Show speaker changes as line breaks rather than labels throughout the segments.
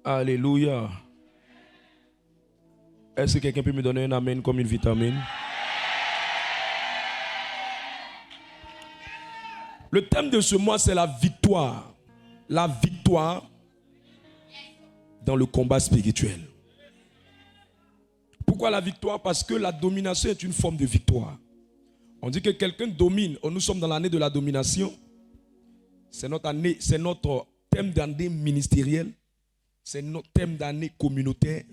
Alléluia. Est-ce que quelqu'un peut me donner un amen comme une vitamine? Le thème de ce mois, c'est la victoire. La victoire dans le combat spirituel. Pourquoi la victoire? Parce que la domination est une forme de victoire. On dit que quelqu'un domine. Nous sommes dans l'année de la domination. C'est notre année, c'est notre thème d'année ministériel. C'est notre thème d'année communautaire.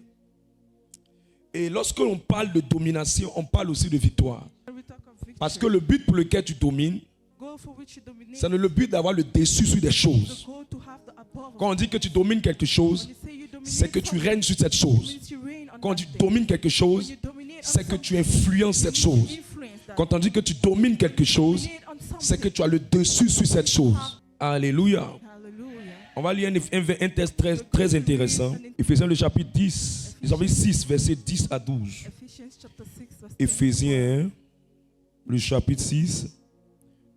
Et lorsque l'on parle de domination, on parle aussi de victoire. Parce que le but pour lequel tu domines, c'est le but d'avoir le dessus sur des choses. Quand on dit que tu domines quelque chose, c'est que tu règnes sur cette chose. Quand on dit domines quelque chose, c'est que tu influences cette chose. Quand on dit que tu domines quelque chose, c'est que tu as le dessus sur cette chose. Alléluia. On va lire un texte très intéressant. Éphésiens le chapitre 6, verset 10 à 12. Éphésiens le chapitre 6,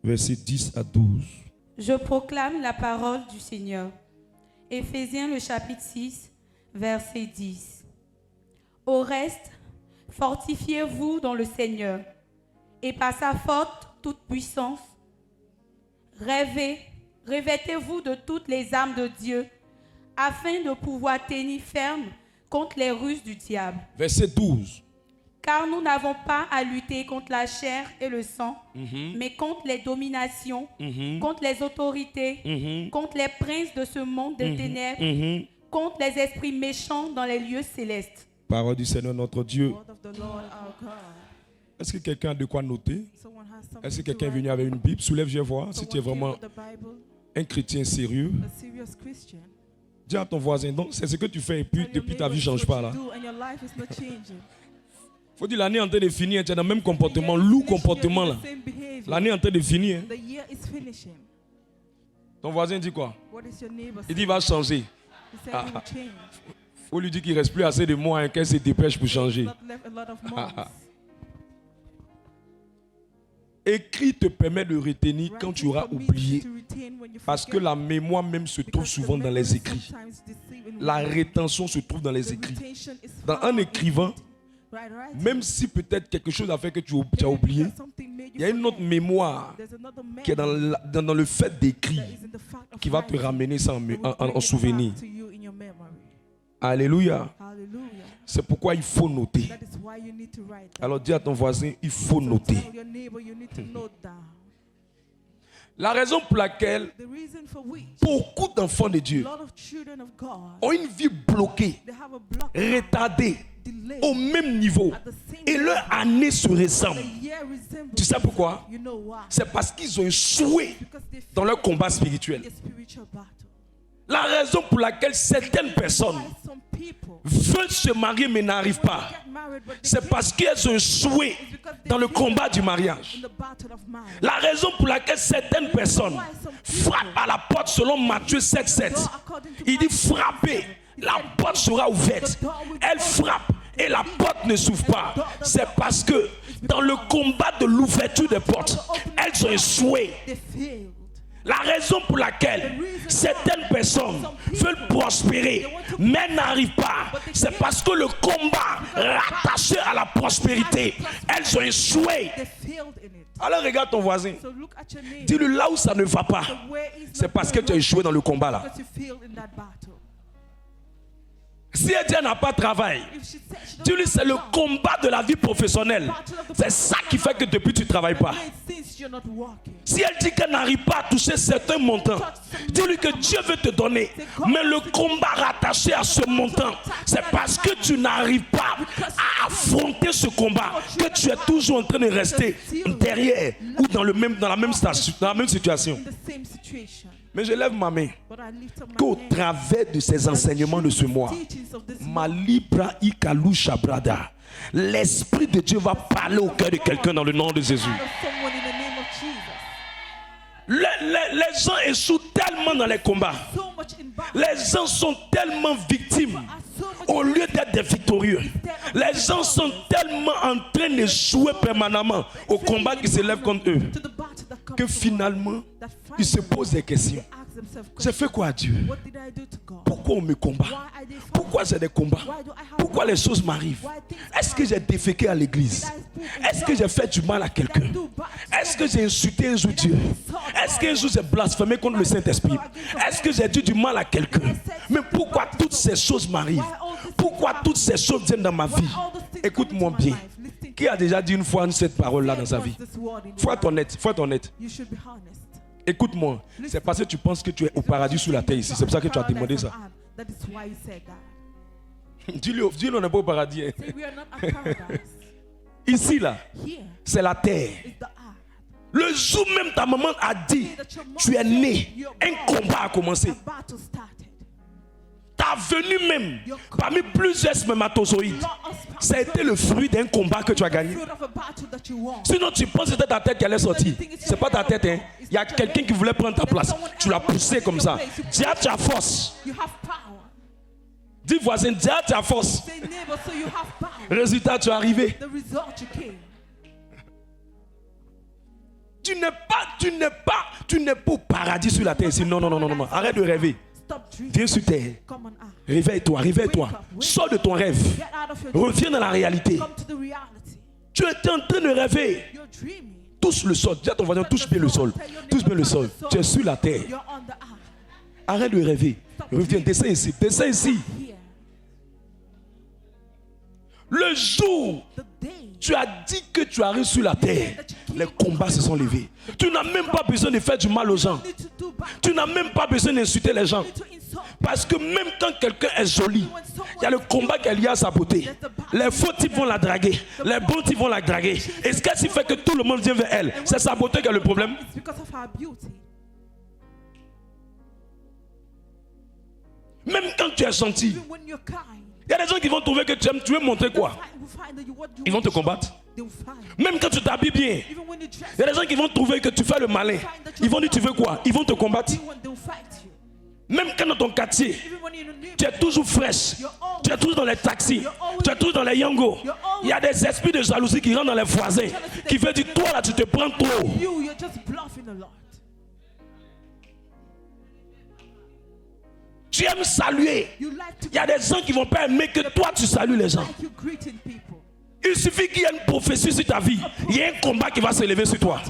verset 10 à 12.
Je proclame la parole du Seigneur. Éphésiens le chapitre 6, verset 10. Au reste, fortifiez-vous dans le Seigneur et par sa forte toute puissance, revêtez-vous de toutes les armes de Dieu afin de pouvoir tenir ferme contre les ruses du diable.
Verset 12.
Car nous n'avons pas à lutter contre la chair et le sang, mais contre les dominations, contre les autorités, contre les princes de ce monde des ténèbres, contre les esprits méchants dans les lieux célestes.
Parole du Seigneur notre Dieu. Est-ce que quelqu'un a de quoi noter? Est-ce que quelqu'un est venu avec une Bible? Soulève, je vais voir si tu es vraiment un chrétien sérieux. Dis à ton voisin, donc c'est ce que tu fais et puis depuis ta vie ne change pas là. Faut dire l'année est en train de finir, tu as le même comportement, loup comportement là. L'année est en train de finir. Ton voisin dit quoi? Il dit il va changer. Faut lui dire qu'il ne reste plus assez de mois et qu'elle se dépêche pour changer. Écrit te permet de retenir quand tu auras oublié. Parce que la mémoire même se trouve souvent dans les écrits. La rétention se trouve dans les écrits. Dans un écrivain, même si peut-être quelque chose a fait que tu as oublié, il y a une autre mémoire qui est dans le fait d'écrire qui va te ramener ça en souvenir. Alléluia. C'est pourquoi il faut noter. Alors dis à ton voisin, il faut noter. La raison pour laquelle beaucoup d'enfants de Dieu ont une vie bloquée, retardée, au même niveau, et leur année se ressemble. Tu sais pourquoi? C'est parce qu'ils ont échoué dans leur combat spirituel. La raison pour laquelle certaines personnes veulent se marier mais n'arrivent pas, c'est parce qu'elles ont échoué dans le combat du mariage. La raison pour laquelle certaines personnes frappent à la porte selon Matthieu 7:7, il dit frappez, la porte sera ouverte. Elle frappe et la porte ne s'ouvre pas. C'est parce que dans le combat de l'ouverture des portes, elles ont échoué. La raison pour laquelle certaines personnes veulent prospérer mais n'arrivent pas, c'est parce que le combat rattaché à la prospérité, elles ont échoué. Alors regarde ton voisin, dis-lui là où ça ne va pas, c'est parce que tu as échoué dans le combat là. Si elle dit qu'elle n'a pas de travail, dis-lui c'est le combat de la vie professionnelle. C'est ça qui fait que depuis tu ne travailles pas. Si elle dit qu'elle n'arrive pas à toucher certains montants, dis-lui que Dieu veut te donner. Mais le combat rattaché à ce montant, c'est parce que tu n'arrives pas à affronter ce combat, que tu es toujours en train de rester derrière ou dans la même situation. Mais je lève ma main qu'au travers de ces enseignements de ce mois, Malibra Ikalu Shabrada, l'Esprit de Dieu va parler au cœur de quelqu'un dans le nom de Jésus. Les gens échouent tellement dans les combats. Les gens sont tellement victimes au lieu d'être des victorieux. Les gens sont tellement en train de jouer permanemment au combat qui se lève contre eux que finalement, ils se posent des questions. j'ai fait quoi à Dieu? Pourquoi on me combat? Pourquoi j'ai des combats? Pourquoi les choses m'arrivent? Est-ce que j'ai déféqué à l'église? Est-ce que j'ai fait du mal à quelqu'un? Est-ce que j'ai insulté un jour Dieu? Est-ce qu'un jour j'ai blasphémé contre le Saint-Esprit? Est-ce que j'ai dit du mal à quelqu'un? Mais pourquoi toutes ces choses m'arrivent? Pourquoi toutes ces choses viennent dans ma vie? Écoute-moi bien. Qui a déjà dit une fois cette parole-là dans sa vie? Faut être honnête, faut être honnête. Écoute-moi, c'est parce que tu penses que tu es au paradis sur la terre ici. C'est pour ça que tu as demandé ça. Dis-le, on n'est pas au paradis. Ici, là, c'est la terre. Le jour même ta maman a dit, tu es né, un combat a commencé. Ta venue même, parmi plusieurs spermatozoïdes, ça a été le fruit d'un combat que tu as gagné. Sinon, tu penses que c'était ta tête qui allait sortir. C'est pas ta tête, hein. Il y a quelqu'un qui voulait prendre ta place. Tu l'as poussé comme ça. Dis à ta force. Dis voisin, dis à ta force. Résultat, tu es arrivé. Tu n'es pas au paradis sur la terre ici. Non. Arrête de rêver. Viens sur terre. Réveille-toi. Sors de ton rêve. Reviens dans la réalité. Tu étais en train de rêver. Touche le sol. Dis à ton voisin, touche bien le sol. Touche bien le sol. Tu es sur la terre. Arrête de rêver. Reviens, descends ici. Le jour tu as dit que tu arrives sur la terre, les combats se sont levés. Tu n'as même pas besoin de faire du mal aux gens. Tu n'as même pas besoin d'insulter les gens. Parce que même quand quelqu'un est joli, il y a le combat qui est lié à sa beauté. Les faux types vont la draguer. Les bons types vont la draguer. Et ce qui fait que tout le monde vient vers elle, c'est sa beauté qui est le problème. Même quand tu es gentil, il y a des gens qui vont trouver que tu veux montrer quoi? Ils vont te combattre. Même quand tu t'habilles bien, il y a des gens qui vont trouver que tu fais le malin. Ils vont dire tu veux quoi? Ils vont te combattre. Même quand dans ton quartier, tu es toujours fraîche, tu es toujours dans les taxis, tu es toujours dans les yangos. Il y a des esprits de jalousie qui rentrent dans les voisins, qui veulent dire toi là tu te prends trop. Tu aimes saluer. Il y a des gens qui ne vont pas aimer que toi tu salues les gens. Il suffit qu'il y ait une prophétie sur ta vie. Il y a un combat qui va se lever sur toi.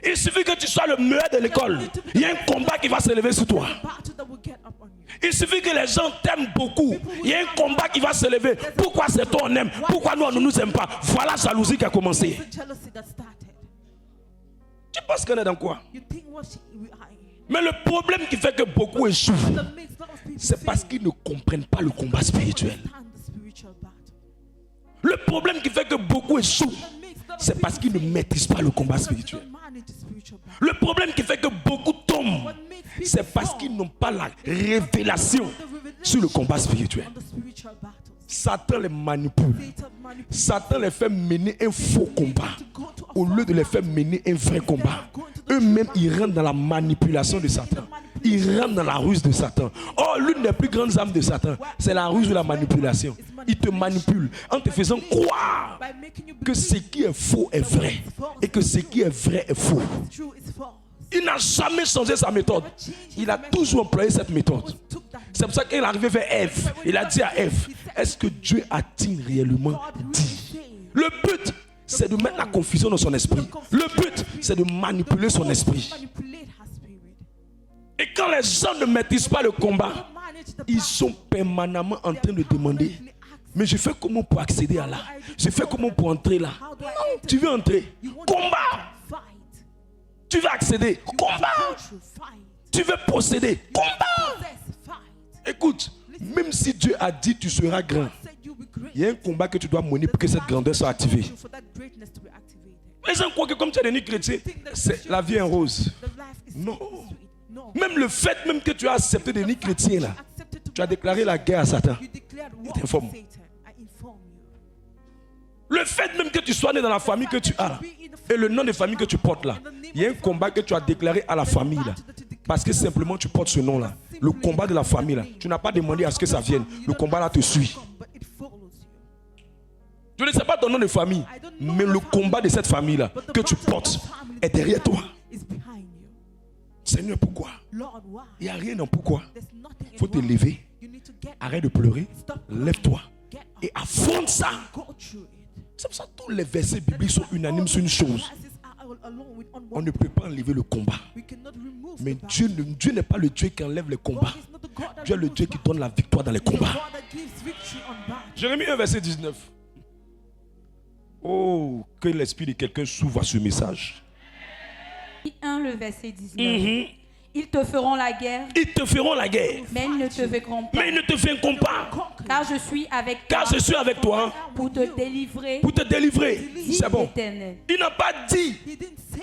Il suffit que tu sois le meilleur de l'école. Il y a un combat qui va se lever sur toi. Il suffit que les gens t'aiment beaucoup. Il y a un combat qui va se lever. Pourquoi c'est toi on aime? Pourquoi nous on ne nous aime pas? Voilà la jalousie qui a commencé. Tu penses qu'on est dans quoi? Mais le problème qui fait que beaucoup échouent, c'est parce qu'ils ne comprennent pas le combat spirituel. Le problème qui fait que beaucoup échouent, c'est parce qu'ils ne maîtrisent pas le combat spirituel. Le problème qui fait que beaucoup tombent, c'est parce qu'ils n'ont pas la révélation sur le combat spirituel. Satan les manipule. Satan les fait mener un faux combat au lieu de les faire mener un vrai combat. Eux-mêmes, ils rentrent dans la manipulation de Satan. Ils rentrent dans la ruse de Satan. Oh, l'une des plus grandes armes de Satan, c'est la ruse de la manipulation. Il te manipule en te faisant croire que ce qui est faux est vrai et que ce qui est vrai est faux. Il n'a jamais changé sa méthode. Il a toujours employé cette méthode. C'est pour ça qu'il est arrivé vers Ève. Il a dit à Ève, est-ce que Dieu a-t-il réellement dit? Le but, c'est de mettre la confusion dans son esprit. Le but, c'est de manipuler son esprit. Et quand les gens ne maîtrisent pas le combat, ils sont permanemment en train de demander, mais je fais comment pour accéder à là? Je fais comment pour entrer là? Non, tu veux entrer? Combat! Tu veux accéder? Combat! Tu veux posséder? Combat! Écoute, même si Dieu a dit tu seras grand, il y a un combat que tu dois mener pour que cette grandeur soit activée. Les gens croient que comme tu es devenu chrétien, la vie est rose. Non. Même le fait même que tu as accepté de devenir chrétien là, tu as déclaré la guerre à Satan. Il t'informe. Le fait même que tu sois né dans la famille que tu as là, et le nom de famille que tu portes là, il y a un combat que tu as déclaré à la famille là. Parce que simplement tu portes ce nom là. Le combat de la famille là. Tu n'as pas demandé à ce que ça vienne. Le combat là te suit. Je ne sais pas ton nom de famille, mais le combat de cette famille là que tu portes est derrière toi. Seigneur, pourquoi? Il n'y a rien dans pourquoi. Il faut te lever. Arrête de pleurer. Lève-toi. Et affronte ça. C'est pour ça que tous les versets bibliques sont unanimes sur une chose. On ne peut pas enlever le combat. Mais Dieu n'est pas le Dieu qui enlève les combats. Dieu est le Dieu qui donne la victoire dans les combats. Jérémie 1, verset 19. Oh, que l'esprit de quelqu'un s'ouvre à ce message.
1, le verset 19. Ils te feront la guerre.
Ils te feront la guerre.
Mais ils ne te vaincront pas.
Mais ils ne te vaincront pas.
Car je suis avec toi.
Car je suis avec toi.
Pour te délivrer.
Pour te délivrer. C'est bon.
L'Éternel.
Il n'a pas dit,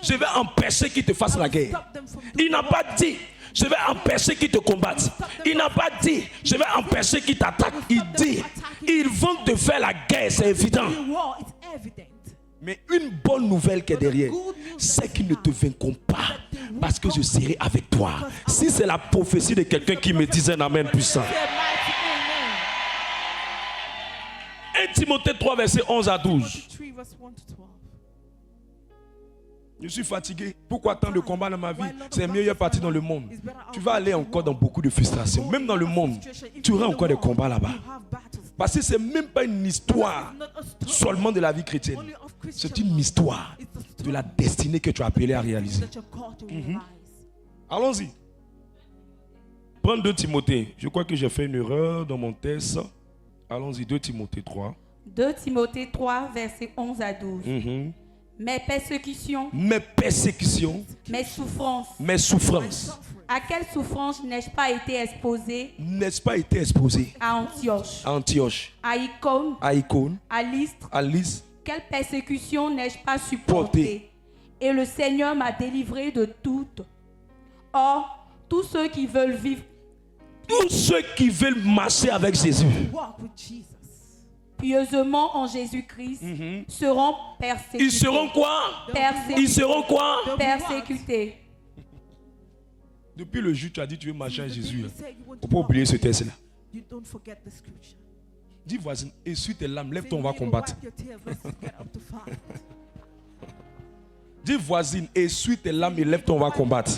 je vais empêcher qu'ils te fassent la guerre. Il n'a pas dit, je vais empêcher qu'ils te combattent. Il n'a pas dit, je vais empêcher qu'ils t'attaquent. Il dit, ils vont te faire la guerre, c'est évident. Mais une bonne nouvelle qui est derrière, c'est qu'ils ne te vaincront pas. Parce que je serai avec toi. Si c'est la prophétie de quelqu'un qui me disait un amen puissant. 1 Timothée 3, verset 11 à 12. Je suis fatigué. Pourquoi tant de combats dans ma vie? C'est la meilleure partie dans le monde. Tu vas aller encore dans beaucoup de frustration. Même dans le monde, tu auras encore des combats là-bas. Parce que ce n'est même pas une histoire seulement de la vie chrétienne. C'est une histoire de la destinée que tu as appelée à réaliser. Allons-y. Prends 2 Timothée. Je crois que j'ai fait une erreur dans mon texte. Allons-y, 2 Timothée 3.
2 Timothée 3, verset 11 à 12. Mes persécutions.
Mes persécutions.
Mes souffrances.
Mes souffrances.
À quelle souffrance n'ai-je pas été exposé?
N'est-ce pas été exposé?
À Antioche.
À Antioche.
À Icône.
À Icône.
À Lystre.
À Lystre.
Quelle persécution n'ai-je pas supportée? Et le Seigneur m'a délivré de toutes. Or, tous ceux qui veulent vivre.
Tous ceux qui veulent marcher avec Jésus.
Pieusement en Jésus-Christ seront persécutés.
Ils seront quoi?
Persécutés.
Ils seront quoi?
Persécutés.
Depuis le jour où tu as dit que tu veux marcher avec Jésus, il ne faut pas oublier ce texte-là. Dis voisine, essuie tes larmes, lève-toi, on va combattre. Dis voisine, essuie tes larmes et lève-toi, on va combattre.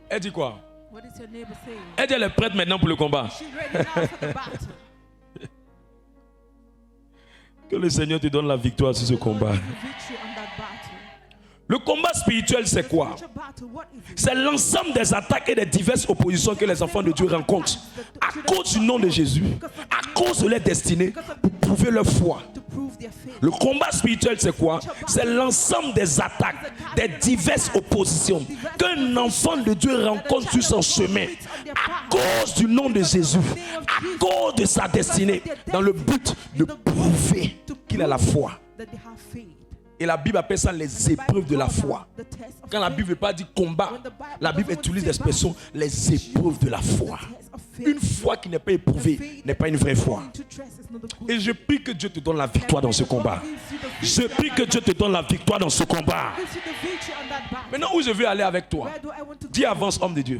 Elle dit quoi? Elle dit elle est prête maintenant pour le combat. Que le Seigneur te donne la victoire sur ce combat. Le combat spirituel, c'est quoi? C'est l'ensemble des attaques et des diverses oppositions que les enfants de Dieu rencontrent à cause du nom de Jésus, à cause de leur destinée, pour prouver leur foi. Le combat spirituel, c'est quoi? C'est l'ensemble des attaques, des diverses oppositions qu'un enfant de Dieu rencontre sur son chemin à cause du nom de Jésus, à cause de sa destinée, dans le but de prouver qu'il a la foi. Et la Bible appelle ça les épreuves de la foi. Quand la Bible ne veut pas dire combat, la Bible utilise l'expression les épreuves de la foi. Une foi qui n'est pas éprouvée n'est pas une vraie foi. Et je prie que Dieu te donne la victoire dans ce combat. Je prie que Dieu te donne la victoire dans ce combat. Maintenant, où je veux aller avec toi? Dis avance, homme de Dieu.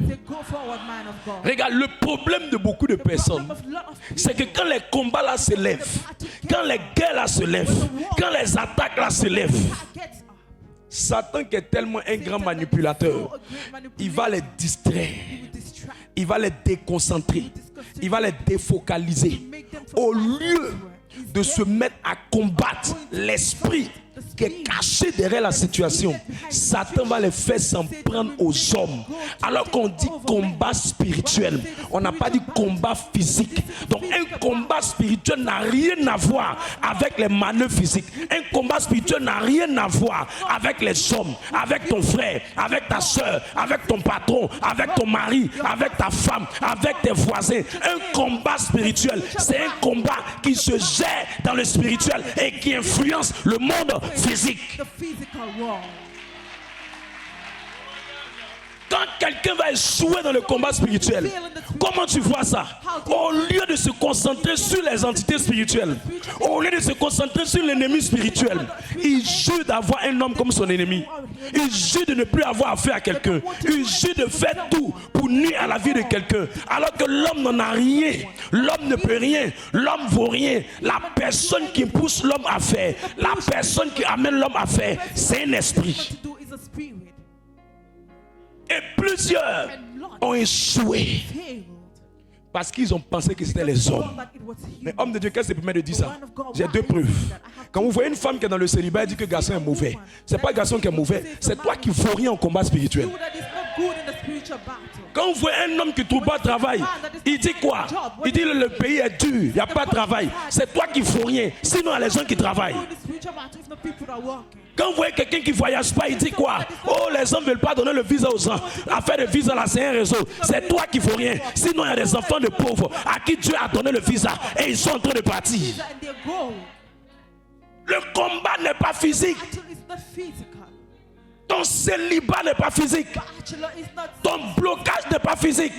Regarde, le problème de beaucoup de personnes, c'est que quand les combats là se lèvent, quand les guerres là se lèvent, quand les attaques là se lèvent, Satan qui est tellement un grand manipulateur, il va les distraire, il va les déconcentrer, il va les défocaliser. Au lieu de se mettre à combattre l'esprit qui est caché derrière la situation, Satan va les faire s'en prendre aux hommes. Alors qu'on dit combat spirituel, on n'a pas dit combat physique. Donc un combat spirituel n'a rien à voir avec les manœuvres physiques. Un combat spirituel n'a rien à voir avec les hommes, avec ton frère, avec ta soeur, avec ton patron, avec ton mari, avec ta femme, avec tes voisins. Un combat spirituel, c'est un combat qui se gère dans le spirituel et qui influence le monde physique. Quand quelqu'un va échouer dans le combat spirituel, comment tu vois ça? Au lieu de se concentrer sur les entités spirituelles, au lieu de se concentrer sur l'ennemi spirituel, il jure d'avoir un homme comme son ennemi. Il jure de ne plus avoir affaire à quelqu'un. Il jure de faire tout pour nuire à la vie de quelqu'un. Alors que l'homme n'en a rien. L'homme ne peut rien. L'homme vaut rien. La personne qui pousse l'homme à faire, la personne qui amène l'homme à faire, c'est un esprit. Et plusieurs ont échoué. Parce qu'ils ont pensé que c'était les hommes. Mais homme de Dieu, qu'est-ce qui permet de dire ça? J'ai deux preuves. Quand vous voyez une femme qui est dans le célibat et dit que le garçon est mauvais, c'est pas le garçon qui est mauvais, c'est toi qui ne faut rien en combat spirituel. Quand vous voyez un homme qui ne trouve pas de travail, il dit quoi? Il dit le pays est dur, il n'y a pas de travail. C'est toi qui ne faut rien, sinon il y a les gens qui travaillent. Quand vous voyez quelqu'un qui ne voyage pas, il dit quoi? Oh, les hommes ne veulent pas donner le visa aux gens. Affaire de visa, là, c'est un réseau. C'est toi qui ne faut rien. Sinon, il y a des enfants de pauvres à qui Dieu a donné le visa et ils sont en train de partir. Le combat n'est pas physique. Ton célibat n'est pas physique. Ton blocage n'est pas physique.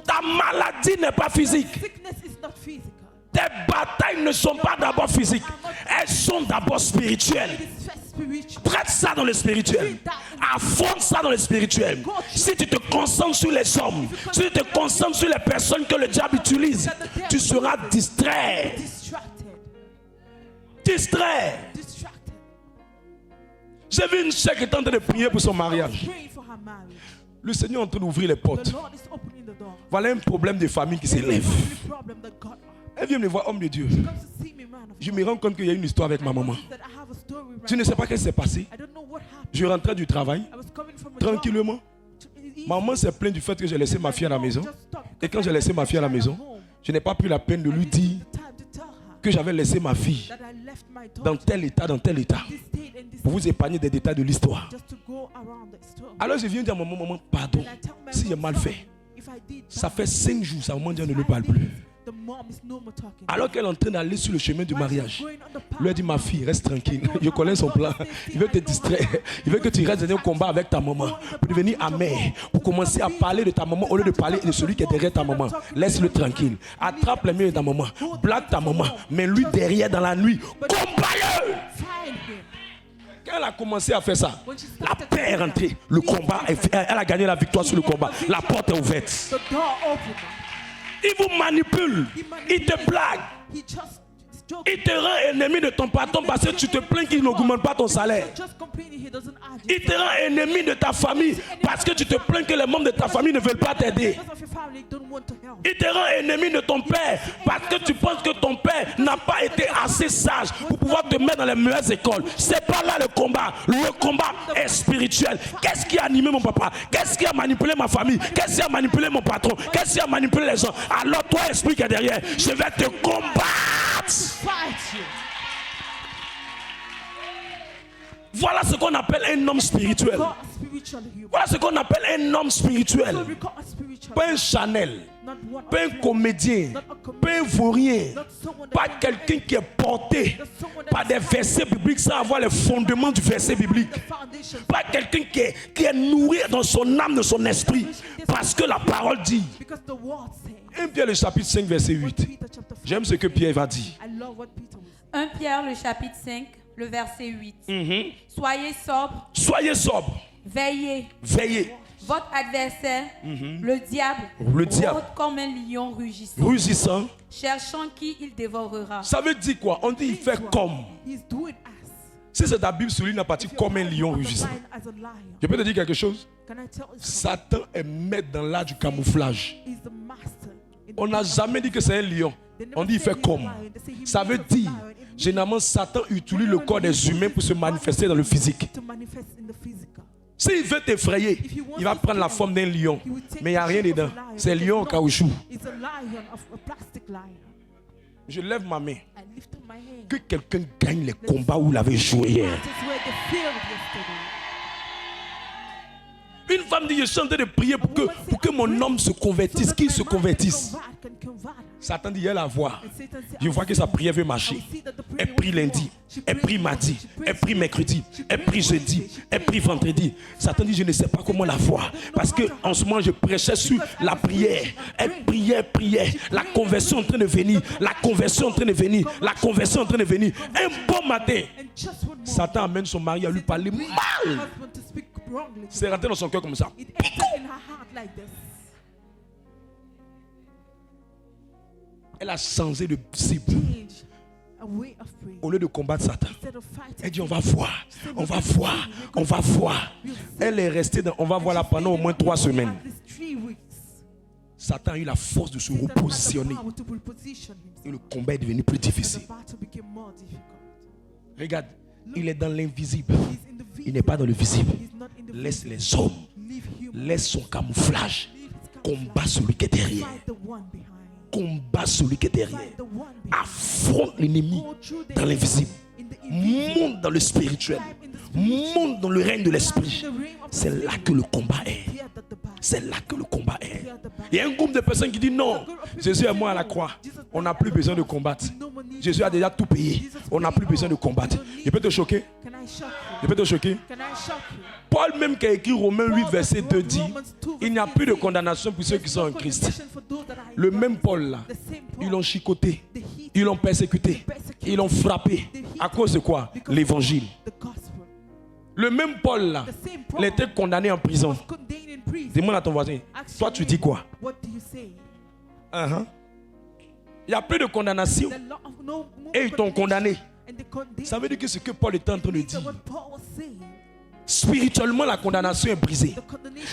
Ta maladie n'est pas physique. Tes batailles ne sont pas d'abord physiques. Elles sont d'abord spirituelles. Traite ça dans le spirituel. Affronte ça dans le spirituel. Si tu te concentres sur les hommes, si tu te concentres sur les personnes que le diable utilise, tu seras distrait. Distrait. J'ai vu une chère qui est en train de prier pour son mariage. Le Seigneur est en train d'ouvrir les portes. Voilà un problème de famille qui s'élève. Elle vient me voir, homme de Dieu. Je me rends compte qu'il y a une histoire avec ma maman. Je ne sais pas ce qui s'est passé. Je rentrais du travail, tranquillement. Maman s'est plainte du fait que j'ai laissé ma fille à la maison. Et quand j'ai laissé ma fille à la maison, je n'ai pas pris la peine de lui dire que j'avais laissé ma fille dans tel état, pour vous épargner des détails de l'histoire. Alors je viens dire à maman, pardon, si j'ai mal fait. Ça fait 5 jours, sa maman dit, on ne lui parle plus. Alors qu'elle est en train d'aller sur le chemin du mariage, lui a dit, ma fille, reste tranquille. Je connais son plan. Il veut te distraire. Il veut que tu restes dans un combat avec ta maman pour devenir amer, pour commencer à parler de ta maman au lieu de parler de celui qui est derrière ta maman. Laisse-le tranquille. Attrape les mains de ta maman. Blague ta maman. Mais lui derrière dans la nuit. Combat-le! Quand elle a commencé à faire ça, la paix est rentrée. Le combat, elle a gagné la victoire sur le combat. La porte est ouverte. Il vous manipule, il te blague, il te rend ennemi de ton patron parce que tu te plains qu'il n'augmente pas ton salaire. Il te rend ennemi de ta famille parce que tu te plains que les membres de ta famille ne veulent pas t'aider. Il te rend ennemi de ton père parce que tu penses que ton père n'a pas été assez sage pour pouvoir te mettre dans les meilleures écoles. C'est pas là le combat. Le combat est spirituel. Qu'est-ce qui a animé mon papa? Qu'est-ce qui a manipulé ma famille? Qu'est-ce qui a manipulé mon patron? Qu'est-ce qui a manipulé les gens? Alors toi, esprit qui est derrière, je vais te combattre. Voilà ce qu'on appelle un homme spirituel. Voilà ce qu'on appelle un homme spirituel. Pas un Chanel, pas un comédien, pas un vaurien, pas quelqu'un qui est porté par des versets bibliques sans avoir les fondements du verset biblique. Pas quelqu'un qui est nourri dans son âme, dans son esprit, parce que la parole dit. 1 Pierre le chapitre 5 verset 8. J'aime ce que Pierre va dire.
1 Pierre le chapitre 5 le verset 8. Soyez sobre.
Soyez sobre.
Veillez.
Veillez.
Votre adversaire, le diable, rôde comme un lion rugissant, cherchant qui il dévorera.
Ça veut dire quoi? On dit il fait comme. Si c'est ta Bible sur lui, il n'a pas dit comme un lion rugissant. Je peux te dire quelque chose? Satan est maître dans l'art du camouflage. On n'a jamais dit que c'est un lion. On dit il fait comme. Ça veut dire, généralement, Satan utilise le corps des humains pour se manifester dans le physique. S'il veut t'effrayer, il va prendre la forme d'un lion. Mais il n'y a rien dedans. C'est un lion en caoutchouc. Je lève ma main. Que quelqu'un gagne les combats où il avait joué hier. Une femme dit, je suis en train de prier pour que mon homme se convertisse, qu'il se convertisse. Satan dit, elle la voix. Je vois que sa prière veut marcher. Elle prie lundi, elle prie mardi, elle prie mercredi, elle prie jeudi, elle prie vendredi. Satan dit, je ne sais pas comment la voir. Parce qu'en ce moment, je prêchais sur la prière. Elle priait. La conversion est en train de venir. La conversion est en train de venir. La conversion est en train de venir. Un bon matin, Satan amène son mari à lui parler mal. C'est rentré dans son cœur comme ça. Elle a changé de cible. Au lieu de combattre Satan, elle dit on va voir, on va voir, on va voir. Elle est restée dans on va voir là pendant au moins 3 semaines. Satan a eu la force de se repositionner. Et le combat est devenu plus difficile. Regarde, il est dans l'invisible. Il n'est pas dans le visible. Laisse les hommes. Laisse son camouflage. Combat celui qui est derrière. Combat celui qui est derrière. Affronte l'ennemi dans l'invisible. Monte dans le spirituel. Monte dans le règne de l'esprit. C'est là que le combat est. C'est là que le combat est. Il y a un groupe de personnes qui disent non, Jésus est mort à la croix. On n'a plus besoin de combattre. Jésus a déjà tout payé. On n'a plus besoin de combattre. Je peux te choquer? Je peux te choquer? Paul même qui a écrit Romains 8 verset 2 dit il n'y a plus de condamnation pour ceux qui sont en Christ. Le même Paul là, ils l'ont chicoté, ils l'ont persécuté, ils l'ont frappé. À cause de quoi? L'évangile. Le même Paul là, il était condamné en prison. Demande à ton voisin, toi tu dis quoi? Il n'y a plus de condamnation. Et ils t'ont condamné. Ça veut dire que ce que Paul était en train de dire, spirituellement la condamnation est brisée.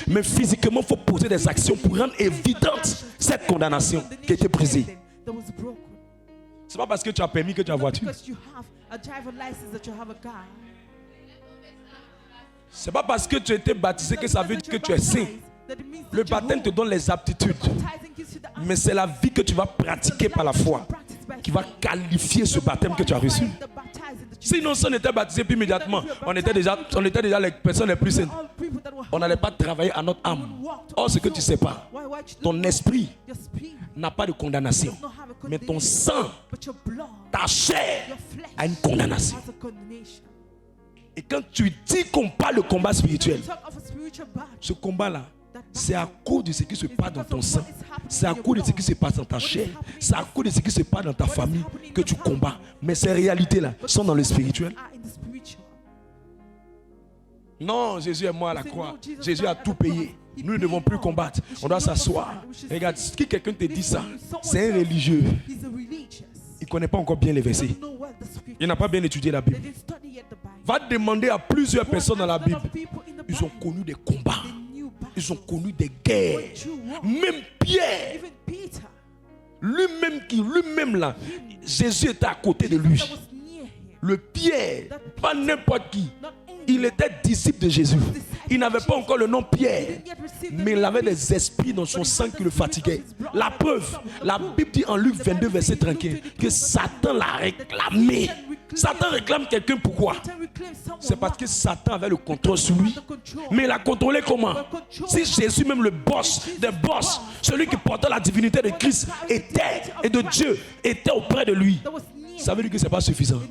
Mais physiquement il faut poser des actions pour rendre évidente cette condamnation qui était brisée. C'est pas parce que tu as permis que tu as voiture. C'est pas parce que tu as été baptisé que ça veut dire que tu es saint. Le baptême te donne les aptitudes. Mais c'est la vie que tu vas pratiquer par la foi qui va qualifier ce baptême que tu as reçu. Sinon, si on était baptisé puis immédiatement, on était déjà les personnes les plus saintes. On n'allait pas travailler à notre âme. Or, ce que tu ne sais pas, ton esprit n'a pas de condamnation. Mais ton sang, ta chair, a une condamnation. Et quand tu dis qu'on parle de combat spirituel, ce combat-là, c'est à cause de ce qui se passe dans ton sang. C'est à cause de ce qui se passe dans ta chair. C'est à cause de ce qui se passe dans ta famille que tu combats. Mais ces réalités-là sont dans le spirituel. Non, Jésus est mort à la croix. Jésus a tout payé. Nous ne devons plus combattre. On doit s'asseoir. Regarde, si quelqu'un te dit ça, c'est un religieux. Il ne connaît pas encore bien les versets. Il n'a pas bien étudié la Bible. Va demander à plusieurs personnes dans la Bible. Ils ont connu des combats. Ils ont connu des guerres. Même Pierre, lui-même là, Jésus était à côté de lui. Le Pierre, pas n'importe qui. Il était disciple de Jésus. Il n'avait pas encore le nom Pierre, mais il avait des esprits dans son sang qui le fatiguaient. La preuve, la Bible dit en Luc 22 verset 31 que Satan l'a réclamé. Satan réclame quelqu'un, pourquoi? C'est parce que Satan avait le contrôle sur lui. Mais il a contrôlé comment? Si Jésus, même le boss des boss, celui qui portait la divinité de Christ était et de Dieu était auprès de lui, ça veut dire que ce n'est pas suffisant.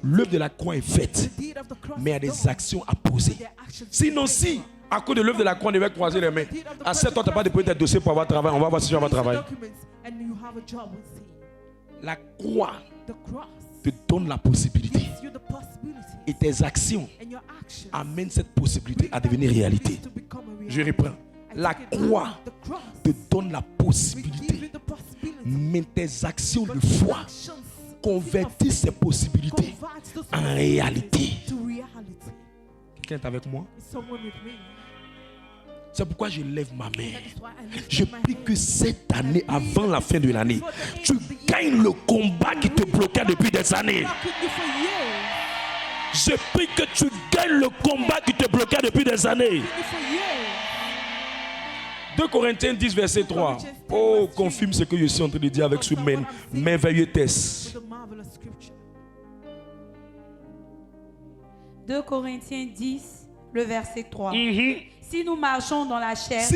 L'œuvre de la croix est faite, mais il y a des actions à poser. Sinon, si à cause de l'œuvre de la croix on devait croiser les mains, à 7 ans tu n'as pas déposé tes dossiers pour avoir travail, on va voir si tu vas travailler. La croix te donne la possibilité et tes actions amènent cette possibilité à devenir réalité. Je reprends. La croix te donne la possibilité, mais tes actions de foi convertissent ces possibilités en réalité. Quelqu'un est avec moi? C'est pourquoi je lève ma main. Je prie que cette année, avant la fin de l'année, tu gagnes le combat qui te bloquait depuis des années. Je prie que tu gagnes le combat qui te bloquait depuis des années. 2 Corinthiens 10 verset 3. Oh, confirme ce que je suis en train de dire avec ce merveilleux test.
2 Corinthiens 10, le verset 3. Si nous marchons dans la chair,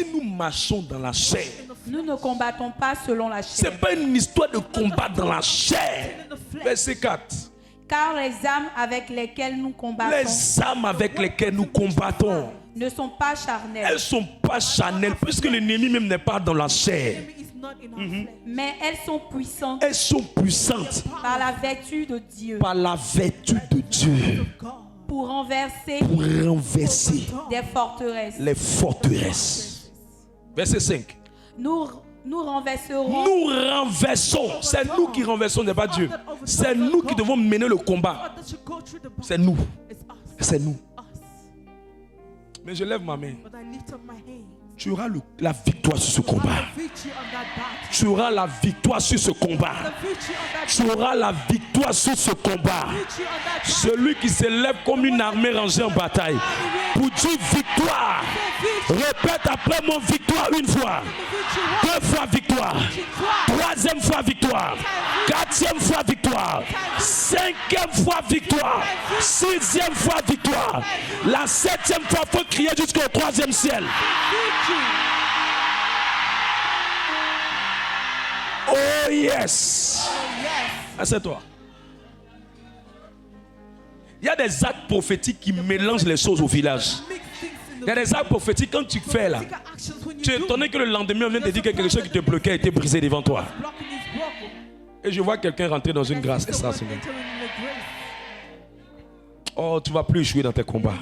nous ne combattons pas selon la chair.
Ce n'est pas une histoire de combat dans la chair. Verset 4.
Car les âmes avec lesquelles nous combattons, ne sont pas charnelles.
Elles ne sont pas charnelles, puisque l'ennemi même n'est pas dans la chair.
Mais elles sont puissantes.
Elles sont puissantes.
Par la vertu de Dieu.
Par la vertu de Dieu.
Pour renverser
des
forteresses.
Les forteresses. Verset 5.
Nous nous renverserons.
Nous renversons. C'est nous qui renversons, n'est pas Dieu. C'est nous qui devons mener le combat. C'est nous. C'est nous. Mais je lève ma main. Tu auras la victoire sur ce combat. Tu auras la victoire sur ce combat. Tu auras la victoire sur ce combat. Celui qui se lève comme une armée rangée en bataille. Pour dire victoire. Répète après moi victoire une fois. 2 fois victoire. 3e fois victoire. 4e fois victoire. 5e fois victoire. 6e fois victoire. La 7e fois, il faut crier jusqu'au 3e ciel. Oh yes. Assieds-toi. Il y a des actes prophétiques qui mélangent les choses au village. Il y a des actes prophétiques quand tu fais là. Tu es étonné que le lendemain on vient te dire que quelque chose qui te bloquait a été brisé devant toi. Et je vois quelqu'un rentrer dans une grâce extraordinaire. Oh, tu ne vas plus échouer dans tes combats.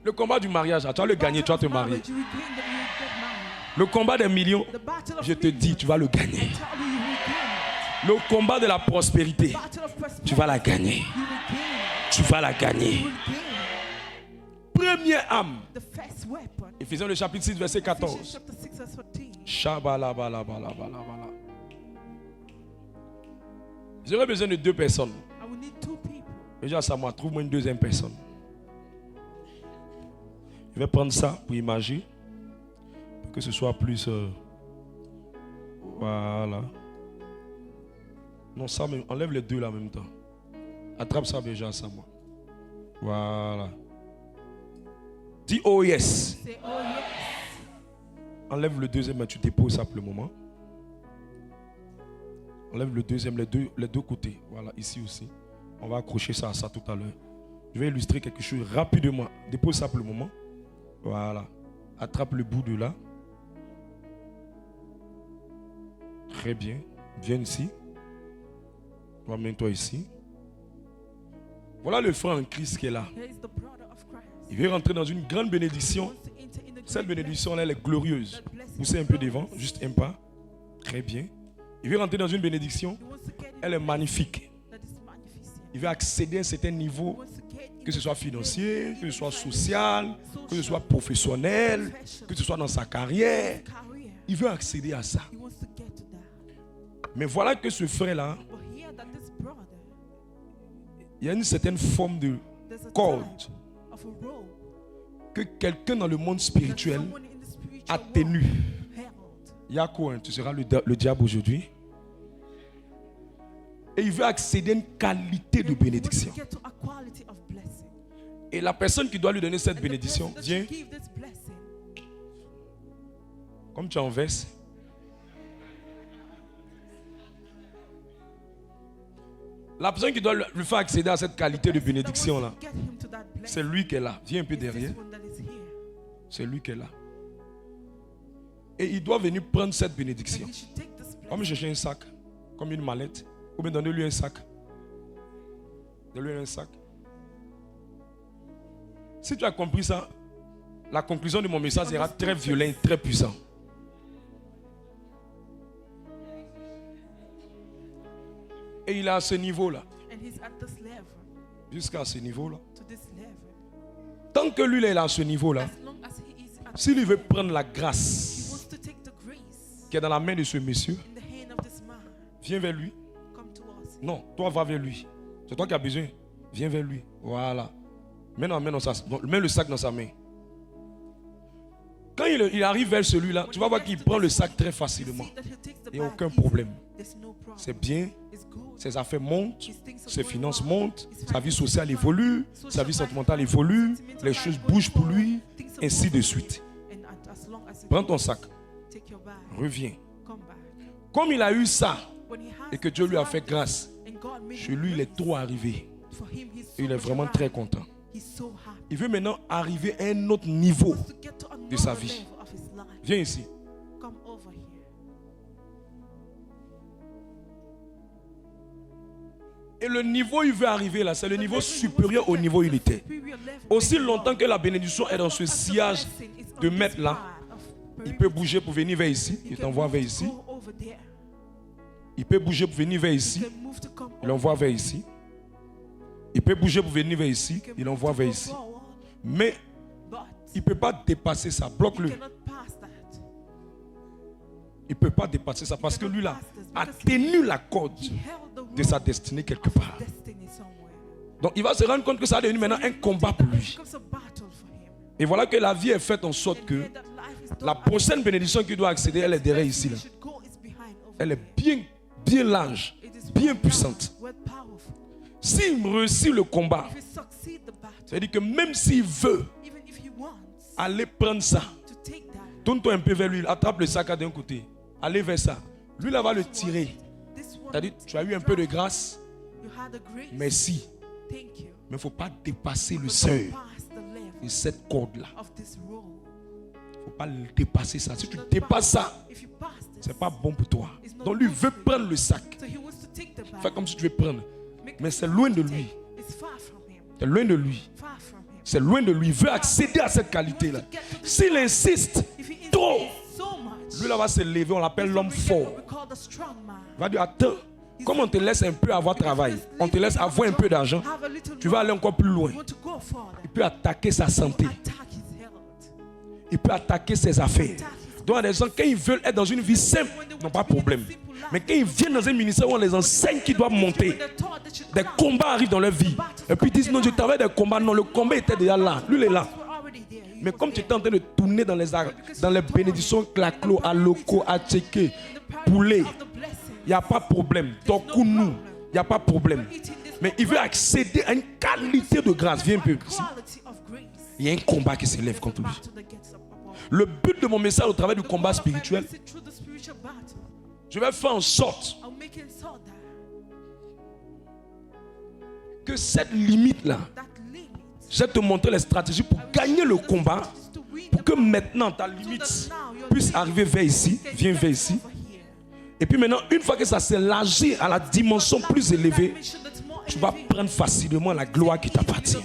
Le combat du mariage, tu vas le gagner, tu vas te marier. Le combat des millions, je te dis, tu vas le gagner. Le combat de la prospérité, tu vas la gagner. Tu vas la gagner. Première âme. Éphésiens le chapitre 6, verset 14. J'aurais besoin de 2 personnes. Déjà, ça m'a trouvé une 2e personne. Je vais prendre ça pour imager. Pour que ce soit plus... voilà. Non, ça, même, enlève les 2 là en même temps. Attrape ça déjà, ça, moi. Voilà. Dis oh yes. Enlève le 2e, mais tu déposes ça pour le moment. Enlève le 2e, les deux côtés. Voilà, ici aussi. On va accrocher ça à ça tout à l'heure. Je vais illustrer quelque chose rapidement. Dépose ça pour le moment. Voilà. Attrape le bout de là. Très bien. Viens ici. Mets-toi ici. Voilà le frère en Christ qui est là. Il veut rentrer dans une grande bénédiction. Cette bénédiction elle est glorieuse. Poussez un peu devant, juste un pas. Très bien. Il veut rentrer dans une bénédiction. Elle est magnifique. Il veut accéder à un certain niveau, que ce soit financier, que ce soit social, que ce soit professionnel, que ce soit dans sa carrière. Il veut accéder à ça. Mais voilà que ce frère-là, il y a une certaine forme de corde que quelqu'un dans le monde spirituel a tenu. Yako, tu seras le diable aujourd'hui. Et il veut accéder à une qualité de bénédiction. Et la personne qui doit lui donner cette bénédiction, viens. Comme tu en verses. La personne qui doit lui faire accéder à cette qualité de bénédiction là, c'est lui qui est là. Viens un peu derrière. C'est lui qui est là. Et il doit venir prendre cette bénédiction. Comme chercher un sac, comme une mallette. Ou bien donnez-lui un sac. Donnez-lui un sac. Si tu as compris ça, la conclusion de mon message sera très violent et très puissant. Et il est à ce niveau-là. Jusqu'à ce niveau-là. Tant que lui est à ce niveau-là, s'il veut prendre la grâce qui est dans la main de ce monsieur, viens vers lui. Non, toi va vers lui. C'est toi qui as besoin. Viens vers lui. Voilà. Mets le sac dans sa main. Quand il arrive vers celui-là, tu vas voir qu'il prend le sac très facilement. Il n'y a aucun problème. C'est bien. Ses affaires montent. Ses finances montent. Sa vie sociale évolue. Sa vie sentimentale évolue. Les choses bougent pour lui. Ainsi de suite. Prends ton sac. Reviens. Comme il a eu ça et que Dieu lui a fait grâce, chez lui il est trop arrivé. Et il est vraiment très content. Il veut maintenant arriver à un autre niveau de sa vie. Viens ici. Et le niveau où il veut arriver là, c'est le niveau supérieur au niveau où il était. Aussi longtemps que la bénédiction est dans ce sillage de maître là, Il peut bouger pour venir vers ici. Il t'envoie vers ici. Il peut bouger pour venir vers ici. Il l'envoie vers ici. Il peut bouger pour venir vers ici. Il l'envoie vers ici. Mais il ne peut pas dépasser ça. Bloque-le. Il ne peut pas dépasser ça parce que lui là a tenu la corde de sa destinée quelque part. Donc il va se rendre compte que ça a devenu maintenant un combat pour lui. Et voilà que la vie est faite en sorte que la prochaine bénédiction qu'il doit accéder, elle est derrière ici. Là. Elle est bien large, bien puissante. S'il réussit le combat, c'est-à-dire que même s'il veut aller prendre ça, tourne-toi un peu vers lui, attrape le sac d'un côté, allez vers ça. Lui là va le tirer. C'est-à-dire, tu as eu un peu de grâce, merci. Mais il ne faut pas dépasser le seuil de cette corde-là. Il ne faut pas dépasser ça. Si tu dépasses ça, ce n'est pas bon pour toi. Donc lui veut prendre le sac. Fais comme si tu veux prendre. Mais c'est loin de lui. C'est loin de lui. C'est loin de lui. Il veut accéder à cette qualité-là. S'il insiste trop, lui là va se lever. On l'appelle l'homme fort. Il va dire, attends. Comme on te laisse un peu avoir travail, on te laisse avoir un peu d'argent, tu vas aller encore plus loin. Il peut attaquer sa santé. Il peut attaquer ses affaires. Donc, il y a des gens, quand ils veulent être dans une vie simple, ils n'ont pas de problème. Mais quand ils viennent dans un ministère où on les enseigne qu'ils doivent monter, des combats arrivent dans leur vie. Et puis ils disent, non, je travaille des combats. Non, le combat était déjà là. Lui, il est là. Mais comme tu étais en train de tourner dans les bénédictions, claclo, aloko, atcheke, poulet, il n'y a pas de problème. Donc, nous, il n'y a pas de problème. Mais il veut accéder à une qualité de grâce. Viens un peu ici. Il y a un combat qui s'élève contre lui. Le but de mon message au travers du combat spirituel, je vais faire en sorte que cette limite-là, je vais te montrer les stratégies pour gagner le combat, pour que maintenant ta limite puisse arriver vers ici. Viens vers ici. Et puis maintenant, une fois que ça s'élargit à la dimension plus élevée, tu vas prendre facilement la gloire qui t'appartient.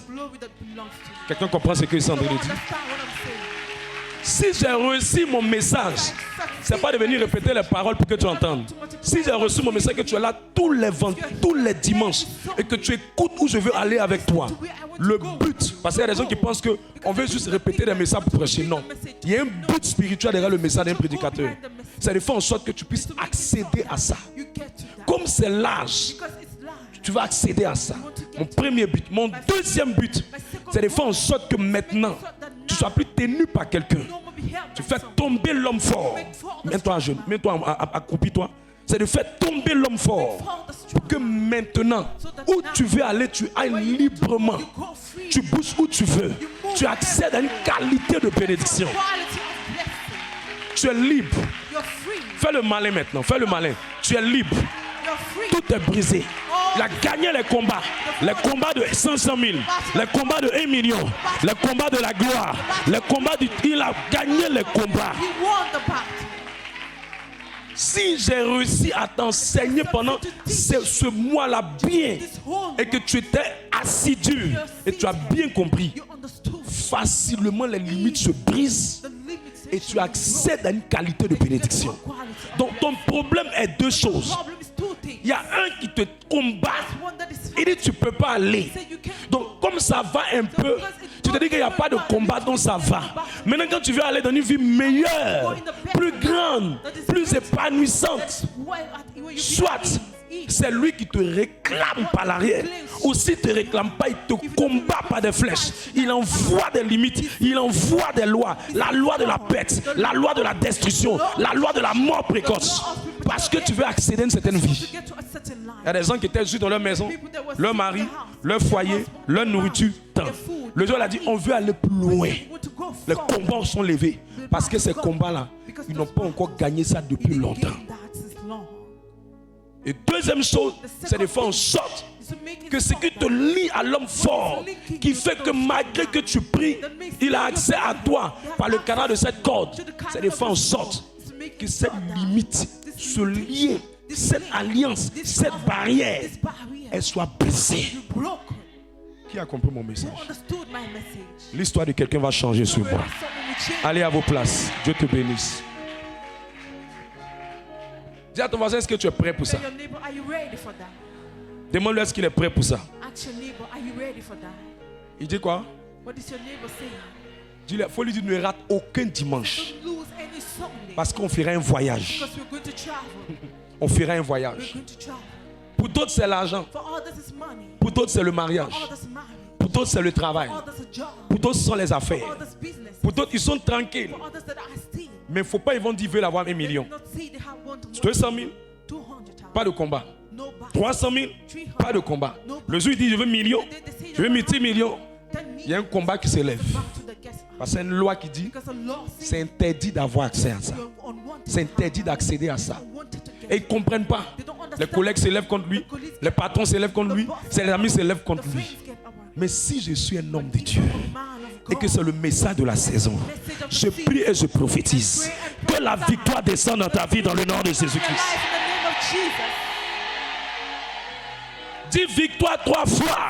Quelqu'un comprend ce que je suis en train de dire? Si j'ai réussi mon message, ce n'est pas de venir répéter les paroles pour que tu entendes. Si j'ai reçu mon message, que tu es là tous les dimanches et que tu écoutes où je veux aller avec toi, le but, parce qu'il y a des gens qui pensent qu'on veut juste répéter des messages pour prêcher. Non, il y a un but spirituel derrière le message d'un prédicateur. C'est de faire en sorte que tu puisses accéder à ça. Comme c'est large, tu vas accéder à ça. Mon premier but. Mon deuxième but, c'est de faire en sorte que maintenant, tu ne sois plus tenu par quelqu'un. Tu fais tomber l'homme fort. Mets-toi à genoux, mets-toi accroupis-toi. C'est de faire tomber l'homme fort. Pour que maintenant, où tu veux aller, tu ailles librement. Tu bouges où tu veux. Tu accèdes à une qualité de bénédiction. Tu es libre. Fais le malin maintenant. Fais le malin. Tu es libre. Tout est brisé. Il a gagné les combats de 500 000, les combats de 1 million, les combats de la gloire, les combats il a gagné les combats. Si j'ai réussi à t'enseigner pendant ce mois-là bien et que tu étais assidu et tu as bien compris, facilement les limites se brisent et tu accèdes à une qualité de bénédiction. Donc ton problème est deux choses. Il y a un qui te combat. Il dit tu ne peux pas aller. Donc comme ça va un peu, tu te dis qu'il n'y a pas de combat, donc ça va. Maintenant quand tu veux aller dans une vie meilleure, plus grande, plus épanouissante, soit c'est lui qui te réclame par l'arrière. Ou s'il ne te réclame pas, il te combat par des flèches. Il envoie des limites, il envoie des lois. La loi de la perte, la loi de la destruction, la loi de la mort précoce. Parce que tu veux accéder à une certaine vie. Il y a des gens qui étaient juste dans leur maison, leur mari, leur foyer, leur nourriture, tant. Le Dieu a dit, on veut aller plus loin. Les combats sont levés. Parce que ces combats-là, ils n'ont pas encore gagné ça depuis longtemps. Et deuxième chose, c'est de faire en sorte que ce qui te lie à l'homme fort, qui fait que malgré que tu pries, il a accès à toi par le canal de cette corde, c'est de faire en sorte que cette limite, ce lien, cette alliance, cette barrière, elle soit brisée. Qui a compris mon message? L'histoire de quelqu'un va changer sur moi. Allez à vos places. Dieu te bénisse. Dis à ton voisin, est-ce que tu es prêt pour ça? Demande-lui, est-ce qu'il est prêt pour ça? Il dit quoi? Il faut lui dire, ne rate aucun dimanche. Parce qu'on fera un voyage. On fera un voyage. Pour d'autres, c'est l'argent. Pour d'autres, c'est le mariage. Pour d'autres, c'est le travail. Pour d'autres, ce sont les affaires. Pour d'autres, ils sont tranquilles. Mais il ne faut pas, ils vont dire, veulent avoir 1 million. 200 000, pas de combat. 300 000, pas de combat. Le jour, il dit, je veux 1 million, je veux multi-million. Il y a un combat qui s'élève. Parce que c'est une loi qui dit, c'est interdit d'avoir accès à ça. C'est interdit d'accéder à ça. Et ils ne comprennent pas. Les collègues s'élèvent contre lui, les patrons s'élèvent contre lui, ses amis s'élèvent contre lui. Mais si je suis un homme de Dieu et que c'est le message de la saison, je prie et je prophétise que la victoire descende dans ta vie dans le nom de Jésus-Christ. Dis victoire 3 fois.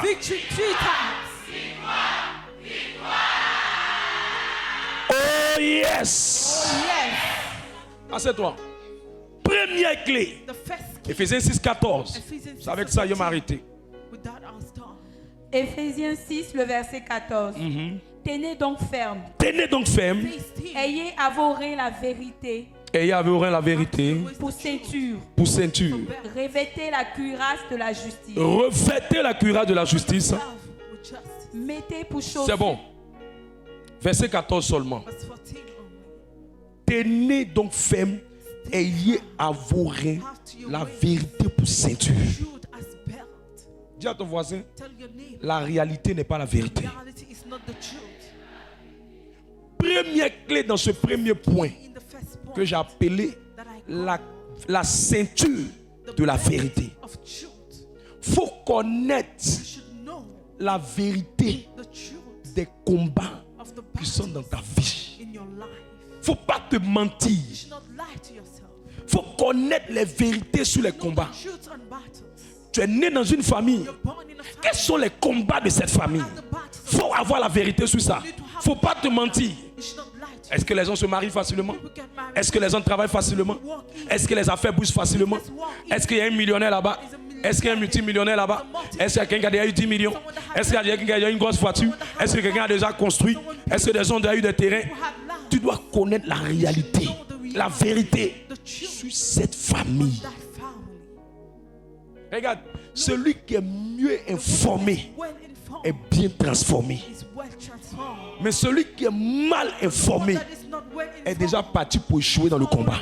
Oh yes. Assieds-toi. Première clé. Éphésiens 6, 14. C'est avec ça, je vais m'arrêter.
Éphésiens 6, le verset 14. Tenez donc ferme.
Tenez donc ferme.
Ayez à vos reins la vérité.
Ayez à vos reins la vérité.
Pour ceinture.
Pour ceinture.
Revêtez la cuirasse de la justice.
Revêtez la cuirasse de la justice.
Mettez pour chaussures.
C'est bon. Verset 14 seulement. Tenez donc ferme. Ayez à vos reins la vérité pour ceinture. Dis à ton voisin, la réalité n'est pas la vérité. Première clé dans ce premier point que j'ai appelé la ceinture de la vérité. Il faut connaître la vérité des combats qui sont dans ta vie. Il ne faut pas te mentir. Il faut connaître les vérités sur les combats. Tu es né dans une famille. Quels sont les combats de cette famille? Il faut avoir la vérité sur ça. Il ne faut pas te mentir. Est-ce que les gens se marient facilement? Est-ce que les gens travaillent facilement? Est-ce que les affaires bougent facilement? Est-ce qu'il y a un millionnaire là-bas? Est-ce qu'il y a un multimillionnaire là-bas? Est-ce qu'il y a quelqu'un qui a déjà eu 10 millions? Est-ce qu'il y a quelqu'un qui a déjà eu une grosse voiture? Est-ce que quelqu'un a déjà construit? Est-ce que des gens ont déjà eu des terrains? Tu dois connaître la réalité, la vérité sur cette famille. Regarde, celui qui est mieux informé est bien transformé. Mais celui qui est mal informé est déjà parti pour échouer dans le combat.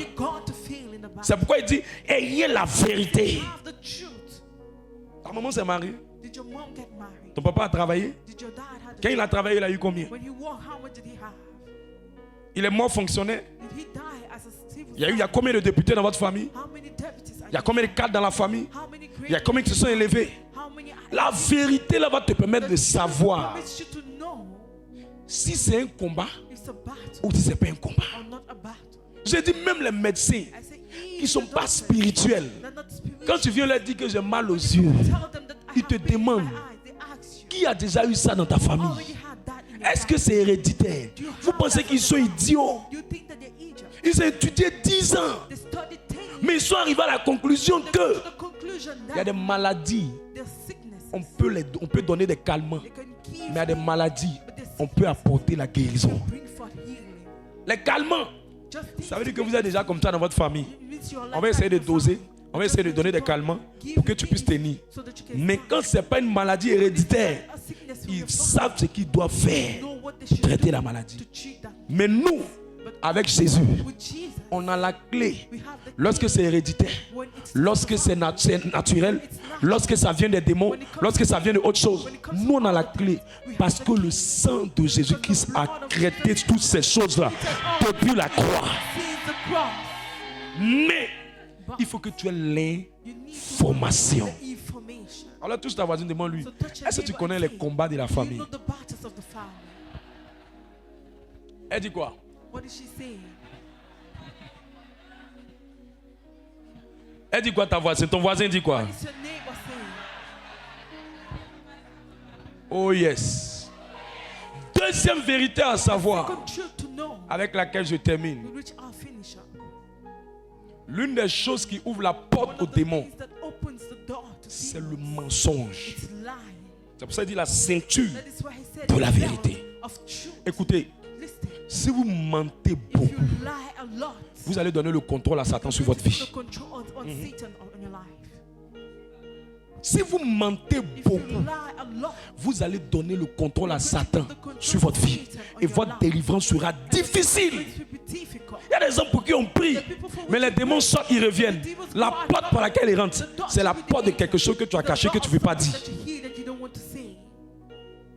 C'est pourquoi il dit, ayez la vérité. Ta maman s'est mariée? Ton papa a travaillé? Quand il a travaillé, il a eu combien? Il est mort fonctionnaire? Il y a combien de députés dans votre famille? Il y a combien de cadres dans la famille? Il y a combien qui se sont élevés? La vérité là va te permettre de savoir si c'est un combat ou si ce n'est pas un combat. J'ai dit même les médecins qui ne sont pas spirituels, quand tu viens leur dire que j'ai mal aux yeux, ils te demandent qui a déjà eu ça dans ta famille? Est-ce que c'est héréditaire? Vous pensez qu'ils sont idiots? Ils ont étudié 10 ans, mais ils sont arrivés à la conclusion que il y a des maladies, on peut donner des calmants, mais il y a des maladies, on peut apporter la guérison. Les calmants, ça veut dire que vous êtes déjà comme ça dans votre famille. On va essayer de doser, on va essayer de donner des calmants pour que tu puisses tenir. Mais quand ce n'est pas une maladie héréditaire, ils savent ce qu'ils doivent faire pour traiter la maladie. Mais nous, avec Jésus, on a la clé. Lorsque c'est héréditaire, lorsque c'est naturel, lorsque ça vient des démons, lorsque ça vient de autre chose, nous on a la clé. Parce que le sang de Jésus-Christ a traité toutes ces choses-là depuis la croix. Mais il faut que tu aies l'information. Alors touche ta voisine, demande-lui, est-ce que tu connais les combats de la famille? Elle dit quoi? Elle dit quoi ta voisine? Ton voisin dit quoi? Oh yes. Deuxième vérité à savoir, avec laquelle je termine. L'une des choses qui ouvre la porte aux démons, c'est le mensonge. C'est pour ça qu'il dit la ceinture de la vérité. Écoutez, si vous mentez beaucoup, vous allez donner le contrôle à Satan sur votre vie. Si vous mentez beaucoup, vous allez donner le contrôle à Satan sur votre vie. Et votre délivrance sera difficile. Il y a des gens pour qui on prie, mais les démons sortent, ils reviennent. La porte par laquelle ils rentrent, c'est la porte de quelque chose que tu as caché, que tu ne veux pas dire.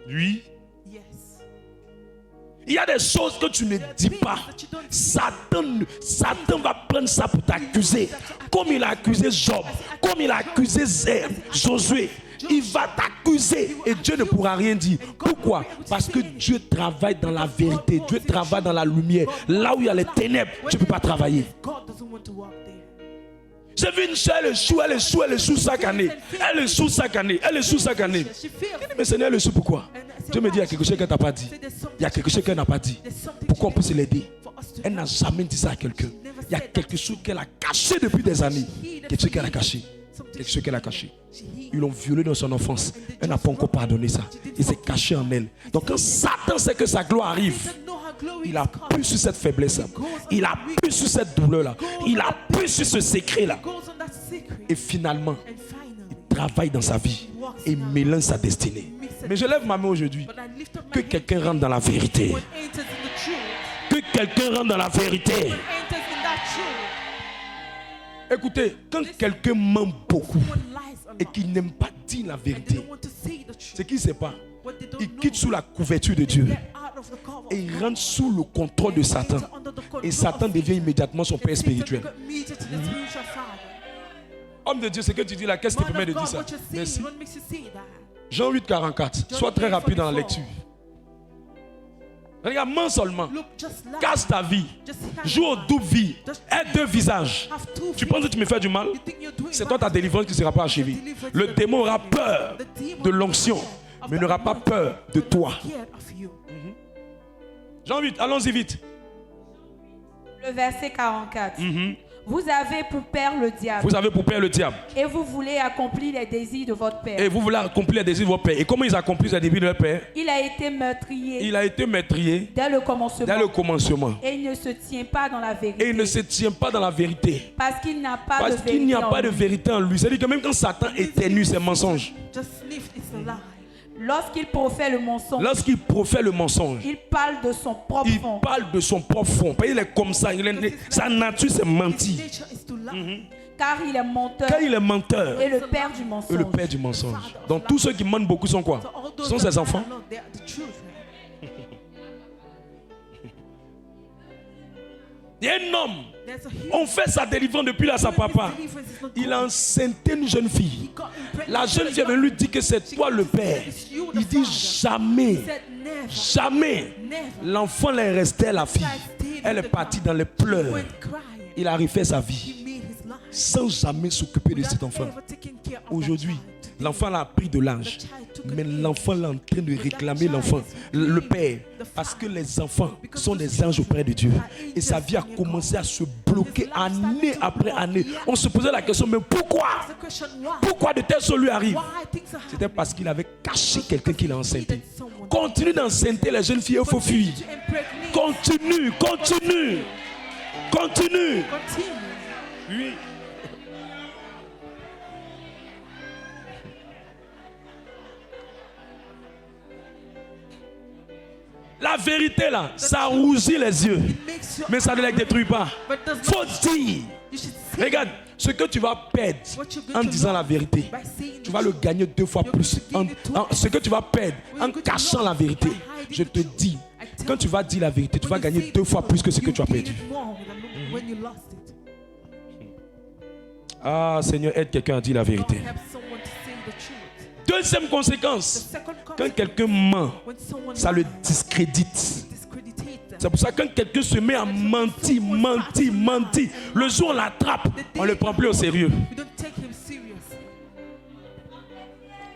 Oui. Il y a des choses que tu ne dis pas. Satan va prendre ça pour t'accuser. Comme il a accusé Job, comme il a accusé Josué. Il va t'accuser et Dieu ne pourra rien dire. Pourquoi? Parce que Dieu travaille dans la vérité. Dieu travaille dans la lumière. Là où il y a les ténèbres, tu ne peux pas travailler. J'ai vu une soeur, elle échoue chaque année. Elle échoue chaque année. Mais Seigneur, elle échoue pourquoi? Dieu me dit, il y a quelque chose qu'elle n'a pas dit. Il y a quelque chose qu'elle n'a pas dit. Pourquoi on peut se l'aider? Elle n'a jamais dit ça à quelqu'un. Il y a quelque chose qu'elle a caché depuis des années. Quelque chose qu'elle a caché. Quelque chose qu'elle a caché. Ils l'ont violé dans son enfance. Elle n'a pas encore pardonné ça. Il s'est caché en elle. Donc quand Satan sait que sa gloire arrive, il a pu sur cette faiblesse-là. Il a pu sur cette douleur-là. Il a pu sur ce secret-là. Et finalement, il travaille dans sa vie et mélange sa destinée. Mais je lève ma main aujourd'hui. Que quelqu'un rentre dans la vérité. Que quelqu'un rentre dans la vérité. Écoutez, quand quelqu'un ment beaucoup et qu'il n'aime pas dire la vérité, c'est qu'il ne sait pas. Il quitte sous la couverture de Dieu et il rentre sous le contrôle de Satan. Et Satan devient immédiatement son père spirituel. Homme de Dieu, c'est que tu dis là, qu'est-ce qui te permet de dire ça? Merci. Jean 8, 44. Sois très rapide dans la lecture. Regarde, mens seulement. Casse ta vie. Joue au double vie. Aie deux visages. Tu penses que tu me fais du mal? C'est toi ta délivrance qui ne sera pas achevée. Le démon aura peur de l'onction, mais n'aura pas peur de toi. Jean 8, allons-y vite.
Le verset 44. Vous avez pour père le diable.
Vous avez pour père le diable.
Et vous voulez accomplir les désirs de votre père.
Et vous voulez accomplir les désirs de votre père. Et comment ils accomplissent les désirs de leur père?
Il a été meurtrier.
Il a été meurtrier
dès le commencement.
Dès le commencement.
Et il ne se tient pas dans la vérité.
Et il ne se tient pas dans la vérité.
Parce qu'il n'a pas
Parce qu'il n'y a pas de vérité en lui. C'est-à-dire que même quand Satan éternue, c'est mensonge.
Lorsqu'il profère le mensonge,
il
parle de son propre fond.
Il parle de son propre fond. Il est comme ça. Sa nature, c'est mentir.
Car il est menteur. Et le père du mensonge.
Donc tous ceux qui mentent beaucoup sont quoi? Ce sont ses enfants. Il y a un homme, on fait sa délivrance depuis là, sa papa. Il a enceinté une jeune fille. La jeune fille avait lui dit que c'est toi le père. Il dit jamais, jamais. L'enfant est resté la fille. Elle est partie dans les pleurs. Il a refait sa vie sans jamais s'occuper de cet enfant. Aujourd'hui, l'enfant a pris de l'âge, mais l'enfant est en train de réclamer le père, parce que les enfants sont des anges auprès de Dieu. Et sa vie a commencé à se bloquer année après année. On se posait la question, mais pourquoi? Pourquoi de telles choses lui arrivent? C'était parce qu'il avait caché quelqu'un qui l'a enceinté. Continue d'enceinte les jeunes filles, il faut fuir. Continue. Oui. La vérité là, ça rougit les yeux, mais ça ne les détruit pas. Faut dire. Regarde, ce que tu vas perdre en disant la vérité, tu vas le gagner 2 fois plus. Ce que tu vas perdre en cachant la vérité, je te dis, quand tu vas dire la vérité, tu vas gagner 2 fois plus que ce que tu as perdu. Ah Seigneur, aide quelqu'un à dire la vérité. Deuxième conséquence, quand quelqu'un ment, ça le discrédite. C'est pour ça que quand quelqu'un se met à mentir, le jour où on l'attrape, on ne le prend plus au sérieux.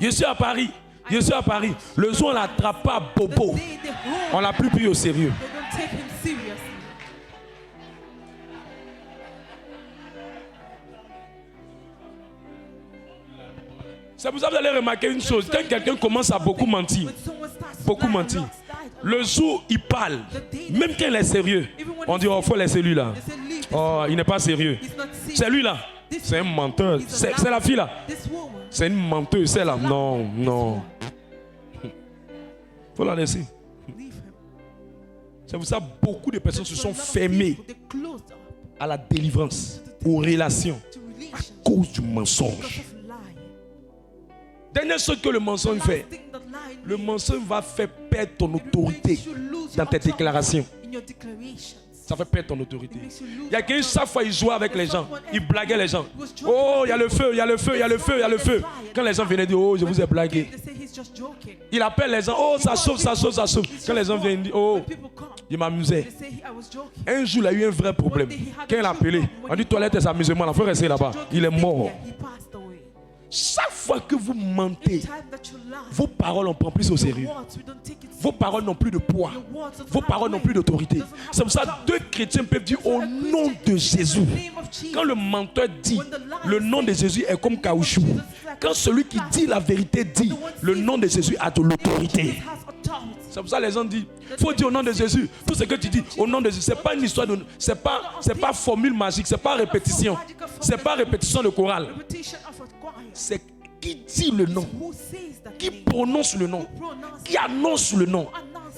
Je suis à Paris, Je suis à Paris. Le jour où on l'attrape pas Bobo, on l'a plus pris au sérieux. C'est pour ça que vous allez remarquer une chose. Quand quelqu'un commence à beaucoup mentir, le jour où il parle, même quand il est sérieux, on dit, oh, il faut laisser lui là. Oh, il n'est pas sérieux. C'est lui là. C'est un menteur. C'est la fille là. C'est une menteuse, c'est là. Non, non. Il faut la laisser. C'est pour ça que beaucoup de personnes se sont fermées à la délivrance, aux relations, à cause du mensonge. Dernière chose que le mensonge fait, le mensonge va faire perdre ton autorité dans tes déclarations. Ça fait perdre ton autorité. Il y a quelqu'un, chaque fois il jouait avec les gens, il blaguait les gens. Oh, il y a le feu, il y a le feu, il y a le feu, il y a le feu. Quand les gens venaient dire, oh, je vous ai blagué. Il appelle les gens, oh, ça chauffe, ça chauffe, ça chauffe. Quand les gens viennent dire, oh, il m'amusait. Un jour, il a eu un vrai problème. Quand il a appelé, on dit, toilette et amusement, il faut rester là-bas. Il est mort. Chaque fois que vous mentez, vos paroles on prend plus au sérieux. Vos paroles n'ont plus de poids. Vos paroles n'ont plus d'autorité. C'est pour ça que deux chrétiens peuvent dire au nom de Jésus. Quand le menteur dit le nom de Jésus est comme caoutchouc. Quand celui qui dit la vérité dit le nom de Jésus a de l'autorité. C'est pour ça que les gens disent, il faut dire au nom de Jésus. Tout ce que tu dis au nom de Jésus, ce n'est pas une histoire de... C'est pas formule magique, ce n'est pas répétition. Ce n'est pas répétition de chorale. C'est qui dit le nom, qui prononce le nom, qui annonce le nom,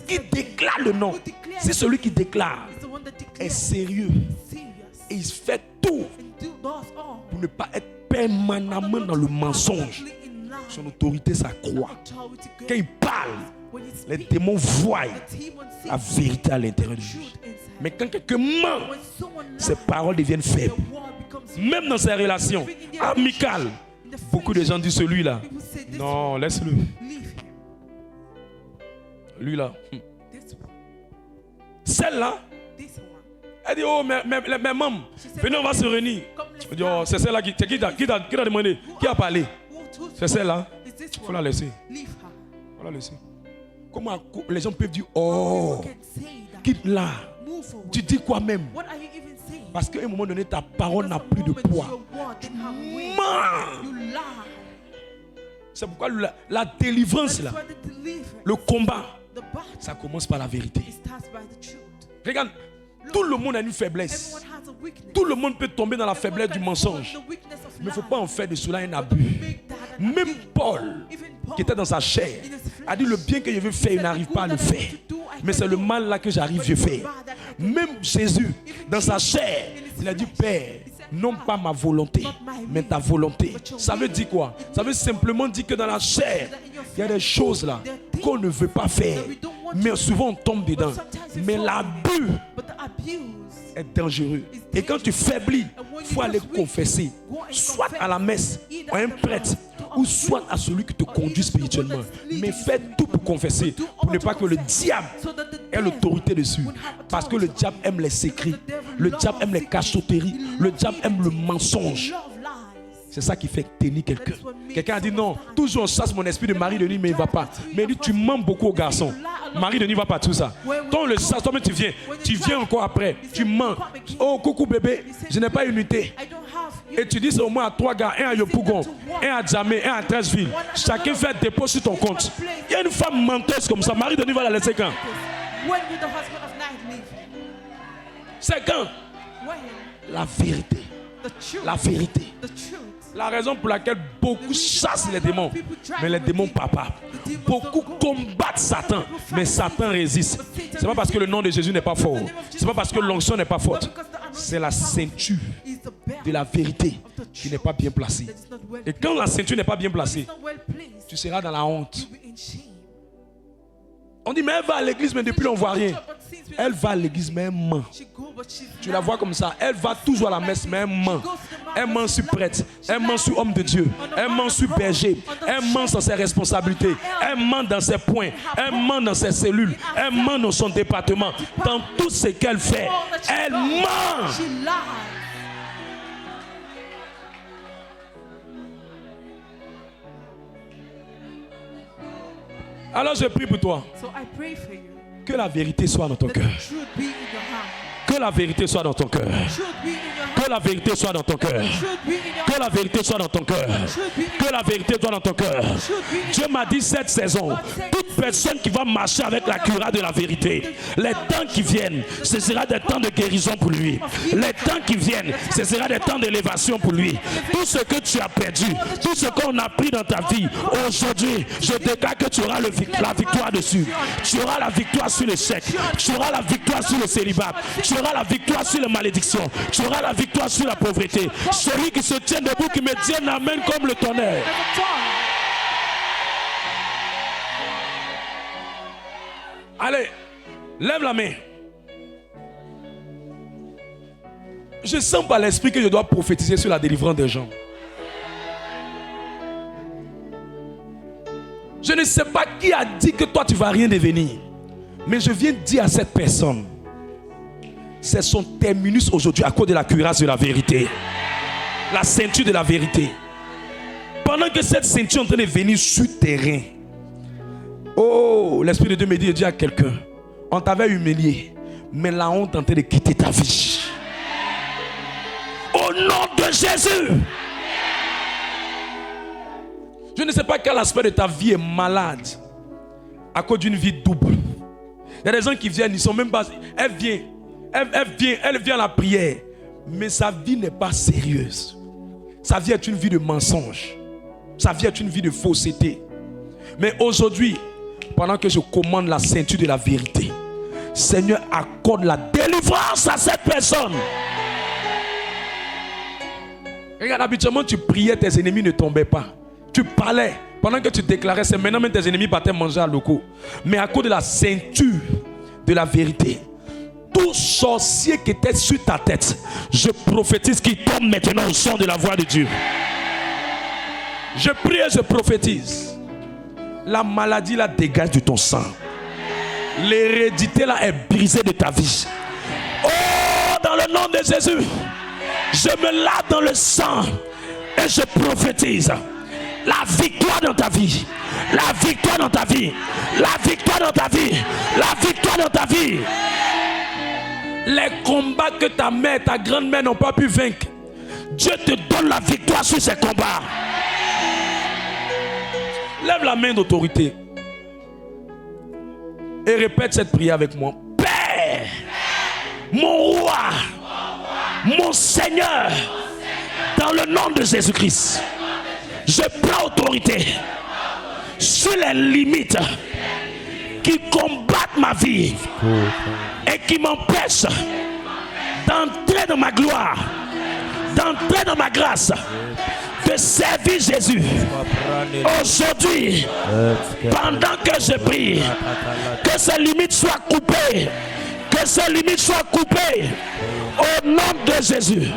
qui déclare le nom. C'est celui qui déclare est sérieux. Et il fait tout pour ne pas être permanemment dans le mensonge. Son autorité s'accroît. Quand il parle, les démons voient la vérité à l'intérieur de lui. Mais quand quelqu'un ment, ses paroles deviennent faibles. Même dans ses relations amicales, beaucoup de gens disent celui-là. Non, laisse-le. Lui-là. Celle-là, elle dit, oh, mais maman, venez, on va se réunir. Je dis, oh, c'est celle-là qui t'a demandé, qui a parlé. C'est celle-là. Il faut la laisser. Il faut la laisser. Comment les gens peuvent dire, oh, quitte-la. Tu dis quoi même? Parce qu'à un moment donné, ta parole n'a plus de poids. Tu mens. C'est pourquoi la délivrance, là, le combat, ça commence par la vérité. Regarde, tout le monde a une faiblesse. Tout le monde peut tomber dans la faiblesse du mensonge. Mais il ne faut pas en faire de cela un abus. Même Paul, qui était dans sa chair, a dit le bien que je veux faire, il n'arrive pas à le faire. Mais c'est le mal là que j'arrive à faire. Même Jésus, dans sa chair, il a dit, Père, non pas ma volonté, mais ta volonté. Ça veut dire quoi? Ça veut simplement dire que dans la chair, il y a des choses là qu'on ne veut pas faire. Mais souvent on tombe dedans. Mais l'abus est dangereux. Et quand tu faiblis, il faut aller confesser. Soit à la messe, à un prêtre, ou soit à celui qui te conduit spirituellement. Mais fais tout pour confesser, pour ne pas que le diable ait l'autorité dessus. Parce que le diable aime les secrets, le diable aime les cachotteries, le diable aime le mensonge. C'est ça qui fait tenir quelqu'un. Quelqu'un a dit non, toujours on chasse mon esprit de mari de nuit, mais il ne va pas. Mais il dit, tu mens beaucoup aux garçons. Mari de nuit ne va pas tout ça. Toi on le chasse, toi-même tu viens encore après. Tu mens. Oh coucou bébé, je n'ai pas unité. Et tu dis c'est au moins à 3 gars, un à Yopougon, un à Djamé, un à 13 villes. Chacun fait un dépôt sur ton compte. Il y a une femme menteuse comme ça, mari de nuit va la laisser quand? C'est quand? La vérité. La vérité. La raison pour laquelle beaucoup chassent les démons, mais les démons papa. Beaucoup combattent Satan, mais Satan résiste. C'est pas parce que le nom de Jésus n'est pas fort. C'est pas parce que l'onction n'est pas forte. C'est la ceinture de la vérité qui n'est pas bien placée. Et quand la ceinture n'est pas bien placée, tu seras dans la honte. On dit, mais elle va à l'église, mais depuis on ne voit rien. Elle va à l'église, mais elle ment. Tu la vois comme ça. Elle va toujours à la messe, mais elle ment. Elle ment sur prêtre. Elle ment sur homme de Dieu. Elle ment sur berger. Elle ment sur ses responsabilités. Elle ment dans ses points. Elle ment dans ses cellules. Elle ment dans son département. Dans tout ce qu'elle fait, elle ment. Alors je prie pour toi.
So I pray for you.
Que la vérité soit dans ton cœur.
The truth be in your heart.
Que la vérité soit dans ton cœur.
Truth be in your heart.
Que la vérité soit dans ton cœur.
Truth be in your
Que la vérité soit dans ton cœur. Que la vérité soit dans ton cœur. Dieu m'a dit cette saison, toute personne qui va marcher avec la cuirasse de la vérité, les temps qui viennent, ce sera des temps de guérison pour lui. Les temps qui viennent, ce sera des temps d'élévation pour lui. Tout ce que tu as perdu, tout ce qu'on a pris dans ta vie, aujourd'hui, je déclare que tu auras la victoire dessus. Tu auras la victoire sur l'échec. Tu auras la victoire sur le célibat. Tu auras la victoire sur les malédictions. Tu auras la victoire sur la pauvreté. Celui qui se tient debout, qui me dit un amen comme le tonnerre. Allez, lève la main. Je sens par l'esprit que je dois prophétiser sur la délivrance des gens. Je ne sais pas qui a dit que toi tu ne vas rien devenir. Mais je viens dire à cette personne, c'est son terminus aujourd'hui à cause de la cuirasse de la vérité. La ceinture de la vérité. Pendant que cette ceinture est en train de venir sur terrain. Oh, l'Esprit de Dieu me dit à quelqu'un, on t'avait humilié, mais la honte est en train de quitter ta vie. Au nom de Jésus. Je ne sais pas quel aspect de ta vie est malade à cause d'une vie double. Il y a des gens qui viennent, ils sont même pas. Elle vient à la prière, mais sa vie n'est pas sérieuse. Sa vie est une vie de mensonge. Sa vie est une vie de fausseté. Mais aujourd'hui, pendant que je commande la ceinture de la vérité, Seigneur, accorde la délivrance à cette personne. Regarde, habituellement, tu priais, tes ennemis ne tombaient pas. Tu parlais, pendant que tu déclarais, c'est maintenant même tes ennemis partaient manger à locaux. Mais à cause de la ceinture de la vérité, tout sorcier qui était sur ta tête, je prophétise qu'il tombe maintenant au son de la voix de Dieu. Je prie et je prophétise. La maladie la dégage de ton sang. L'hérédité là est brisée de ta vie. Oh, dans le nom de Jésus, je me lave dans le sang et je prophétise la victoire dans ta vie. La victoire dans ta vie. La victoire dans ta vie. La victoire dans ta vie. Les combats que ta mère, ta grand-mère n'ont pas pu vaincre, Dieu te donne la victoire sur ces combats. Lève la main d'autorité et répète cette prière avec moi. Père, mon roi, mon Seigneur, dans le nom de Jésus-Christ, je prends autorité sur les limites qui combattent ma vie et qui m'empêchent d'entrer dans ma gloire, d'entrer dans ma grâce, de servir Jésus. Aujourd'hui, pendant que je prie, que ces limites soient coupées, que ces limites soient coupées au nom de Jésus.